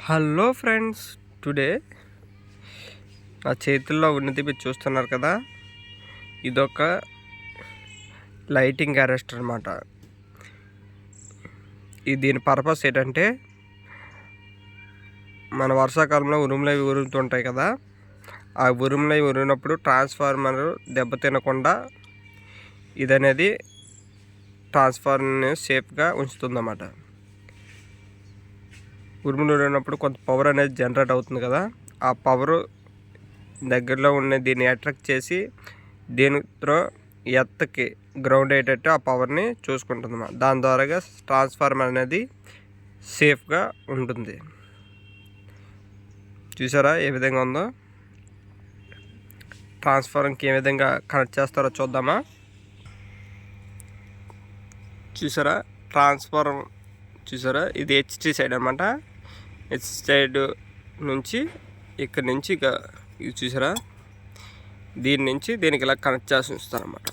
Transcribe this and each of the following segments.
Hello friends, today నా చేతుల్లో ఉన్నది మీరు చూస్తున్నారు కదా, ఇదొక లైటింగ్ అరెస్టర్ అనమాట. దీని పర్పస్ ఏంటంటే, మన వర్షాకాలంలో ఉరుములవి ఉరుముతుంటాయి కదా, ఆ ఉరుములవి ఉరిగినప్పుడు ట్రాన్స్ఫార్మర్ దెబ్బతినకుండా ఇదనేది ట్రాన్స్ఫార్మర్ని సేఫ్గా ఉంచుతుందన్నమాట. ఉరుములు ఉరిగినప్పుడు కొంత పవర్ అనేది జనరేట్ అవుతుంది కదా, ఆ పవర్ దగ్గరలో ఉన్న దీన్ని అట్రాక్ట్ చేసి దీనితో ఎర్త్కి గ్రౌండ్ అయ్యేటట్టు ఆ పవర్ని చూసుకుంటుంది. దాని ద్వారాగా ట్రాన్స్ఫార్మర్ అనేది సేఫ్గా ఉంటుంది. చూసారా ఏ విధంగా ఉందో? ట్రాన్స్ఫార్మర్కి ఏ విధంగా కనెక్ట్ చేస్తారో చూద్దామా. చూసారా ట్రాన్స్ఫార్మర్, చూసారా ఇది హెచ్టీ సైడ్ అనమాట. హెచ్ సైడ్ నుంచి ఇక్కడ నుంచి ఇక ఇది చూసారా, దీని నుంచి దీనికి ఇలా కనెక్ట్ చేసి ఉంచుతారన్నమాట.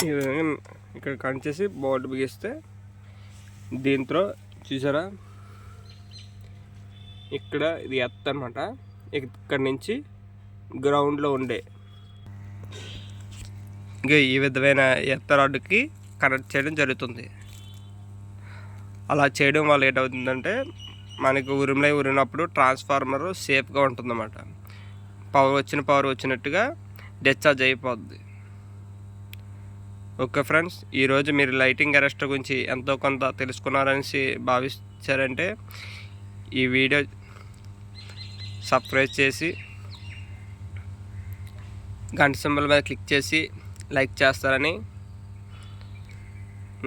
ఈ విధంగా ఇక్కడ కనెక్ట్ చేసి బోర్డు బిగిస్తే దీంతో చూసారా, ఇక్కడ ఇది ఎర్త్ అనమాట. ఇక్కడ నుంచి గ్రౌండ్లో ఉండే ఇంకా ఈ విధమైన ఎర్త్ రాడ్కి కనెక్ట్ చేయడం జరుగుతుంది. అలా చేయడం వల్ల ఏంటవుతుందంటే, మనకు ఉరినప్పుడు ట్రాన్స్ఫార్మర్ సేఫ్గా ఉంటుందన్నమాట. పవర్ వచ్చినట్టుగా డిశ్చార్జ్ అయిపోద్ది. ఓకే ఫ్రెండ్స్, ఈరోజు మీరు లైటింగ్ అరెస్టర్ గురించి ఎంతో కొంత తెలుసుకున్నారని భావించారంటే ఈ వీడియో సబ్స్క్రైబ్ చేసి గంట సింబల్ మీద క్లిక్ చేసి లైక్ చేస్తారని,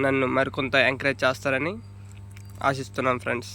నన్ను మరికొంత ఎంకరేజ్ చేస్తారని ఆశిస్తున్నాను ఫ్రెండ్స్.